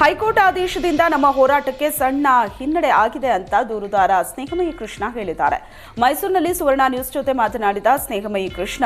High court ಆದೇಶದಿಂದ ನಮ್ಮ ಹೋರಾಟಕ್ಕೆ ಸಣ್ಣ ಹಿನ್ನಡೆ ಆಗಿದೆ ಅಂತ ದೂರುದಾರ ಸ್ನೇಹಮಯಿ ಕೃಷ್ಣ ಹೇಳಿದ್ದಾರೆ. ಮೈಸೂರಿನಲ್ಲಿ ಸುವರ್ಣ ನ್ಯೂಸ್ ಜೊತೆ ಮಾತನಾಡಿದ ಸ್ನೇಹಮಯಿ ಕೃಷ್ಣ,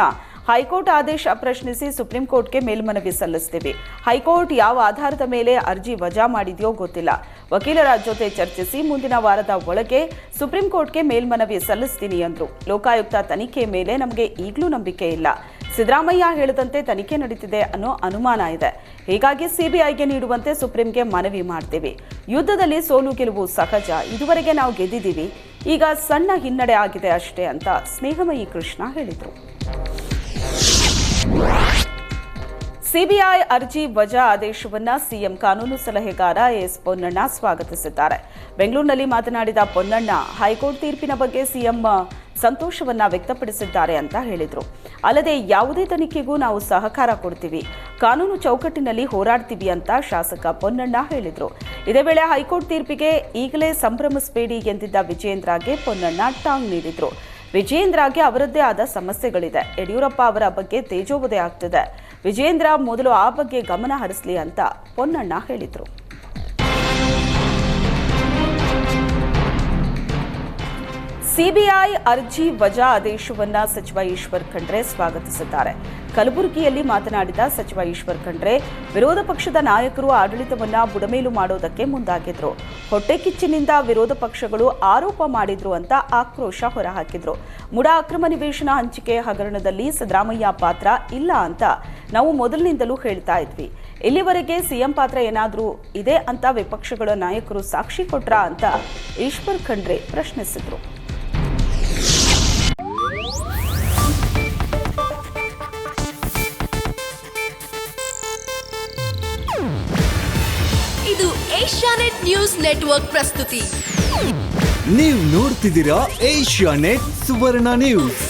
ಹೈಕೋರ್ಟ್ ಆದೇಶ ಪ್ರಶ್ನಿಸಿ ಸುಪ್ರೀಂ ಕೋರ್ಟ್ಗೆ ಮೇಲ್ಮನವಿ ಸಲ್ಲಿಸ್ತೀವಿ. ಹೈಕೋರ್ಟ್ ಯಾವ ಆಧಾರದ ಮೇಲೆ ಅರ್ಜಿ ವಜಾ ಮಾಡಿದೆಯೋ ಗೊತ್ತಿಲ್ಲ. ವಕೀಲರ ಜೊತೆ ಚರ್ಚಿಸಿ ಮುಂದಿನ ವಾರದ ಒಳಗೆ ಸುಪ್ರೀಂ ಕೋರ್ಟ್ಗೆ ಮೇಲ್ಮನವಿ ಸಲ್ಲಿಸ್ತೀನಿ ಎಂದರು. ಲೋಕಾಯುಕ್ತ ತನಿಖೆ ಮೇಲೆ ನಮಗೆ ಈಗಲೂ ನಂಬಿಕೆ ಇಲ್ಲ. ಸಿದ್ದರಾಮಯ್ಯ ಹೇಳಿದಂತೆ ತನಿಖೆ ನಡೀತಿದೆ ಅನ್ನೋ ಅನುಮಾನ ಇದೆ. ಹೀಗಾಗಿ ಸಿಬಿಐಗೆ ನೀಡುವಂತೆ ಸುಪ್ರೀಂಗೆ ಮನವಿ ಮಾಡ್ತೀವಿ. ಯುದ್ಧದಲ್ಲಿ ಸೋಲು ಗೆಲುವು ಸಹಜ. ಇದುವರೆಗೆ ನಾವು ಗೆದ್ದಿದ್ದೀವಿ. ಈಗ ಸಣ್ಣ ಹಿನ್ನಡೆ ಆಗಿದೆ ಅಷ್ಟೇ ಅಂತ ಸ್ನೇಹಮಯಿ ಕೃಷ್ಣ ಹೇಳಿದರು. ಸಿಬಿಐ ಅರ್ಜಿ ವಜಾ ಆದೇಶವನ್ನು ಸಿಎಂ ಕಾನೂನು ಸಲಹೆಗಾರ ಎಸ್ ಪೊನ್ನಣ್ಣ ಸ್ವಾಗತಿಸಿದ್ದಾರೆ. ಬೆಂಗಳೂರಿನಲ್ಲಿ ಮಾತನಾಡಿದ ಪೊನ್ನಣ್ಣ, ಹೈಕೋರ್ಟ್ ತೀರ್ಪಿನ ಬಗ್ಗೆ ಸಿಎಂ ಸಂತೋಷವನ್ನ ವ್ಯಕ್ತಪಡಿಸಿದ್ದಾರೆ ಅಂತ ಹೇಳಿದರು. ಅಲ್ಲದೆ ಯಾವುದೇ ತನಿಖೆಗೂ ನಾವು ಸಹಕಾರ ಕೊಡ್ತೀವಿ, ಕಾನೂನು ಚೌಕಟ್ಟಿನಲ್ಲಿ ಹೋರಾಡ್ತೀವಿ ಅಂತ ಶಾಸಕ ಪೊನ್ನಣ್ಣ ಹೇಳಿದರು. ಇದೇ ವೇಳೆ ಹೈಕೋರ್ಟ್ ತೀರ್ಪಿಗೆ ಈಗಲೇ ಸಂಭ್ರಮಿಸಬೇಡಿ ಎಂದಿದ್ದ ವಿಜಯೇಂದ್ರಗೆ ಪೊನ್ನಣ್ಣ ಟಾಂಗ್ ನೀಡಿದರು. ವಿಜಯೇಂದ್ರಗೆ ಅವರದ್ದೇ ಆದ ಸಮಸ್ಯೆಗಳಿದೆ. ಯಡಿಯೂರಪ್ಪ ಅವರ ಬಗ್ಗೆ ತೇಜೋವಧೆ ಆಗ್ತಿದೆ. ವಿಜಯೇಂದ್ರ ಮೊದಲು ಆ ಬಗ್ಗೆ ಗಮನ ಹರಿಸಲಿ ಅಂತ ಪೊನ್ನಣ್ಣ ಹೇಳಿದರು. ಸಿಬಿಐ ಅರ್ಜಿ ವಜಾ ಆದೇಶವನ್ನು ಸಚಿವ ಈಶ್ವರ್ ಖಂಡ್ರೆ ಸ್ವಾಗತಿಸಿದ್ದಾರೆ. ಕಲಬುರಗಿಯಲ್ಲಿ ಮಾತನಾಡಿದ ಸಚಿವ ಈಶ್ವರ್ ಖಂಡ್ರೆ, ವಿರೋಧ ಪಕ್ಷದ ನಾಯಕರು ಆಡಳಿತವನ್ನ ಬುಡಮೇಲು ಮಾಡೋದಕ್ಕೆ ಮುಂದಾಗಿದ್ರು. ಹೊಟ್ಟೆಕಿಚ್ಚಿನಿಂದ ವಿರೋಧ ಪಕ್ಷಗಳು ಆರೋಪ ಮಾಡಿದ್ರು ಅಂತ ಆಕ್ರೋಶ ಹೊರಹಾಕಿದ್ರು. ಮುಡಾ ಅಕ್ರಮ ನಿವೇಶನ ಹಂಚಿಕೆ ಹಗರಣದಲ್ಲಿ ಸಿದ್ದರಾಮಯ್ಯ ಪಾತ್ರ ಇಲ್ಲ ಅಂತ ನಾವು ಮೊದಲಿನಿಂದಲೂ ಹೇಳ್ತಾ ಇದ್ವಿ. ಇಲ್ಲಿವರೆಗೆ ಸಿಎಂ ಪಾತ್ರ ಏನಾದರೂ ಇದೆ ಅಂತ ವಿಪಕ್ಷಗಳ ನಾಯಕರು ಸಾಕ್ಷಿ ಕೊಟ್ರಾ ಅಂತ ಈಶ್ವರ್ ಖಂಡ್ರೆ ಪ್ರಶ್ನಿಸಿದ್ರು. ಇದು ಏಷ್ಯಾನೆಟ್ ನ್ಯೂಸ್ ನೆಟ್ವರ್ಕ್ ಪ್ರಸ್ತುತಿ. ನೀವು ನೋಡ್ತಿದ್ದೀರಾ ಏಷ್ಯಾನೆಟ್ ಸುವರ್ಣ ನ್ಯೂಸ್.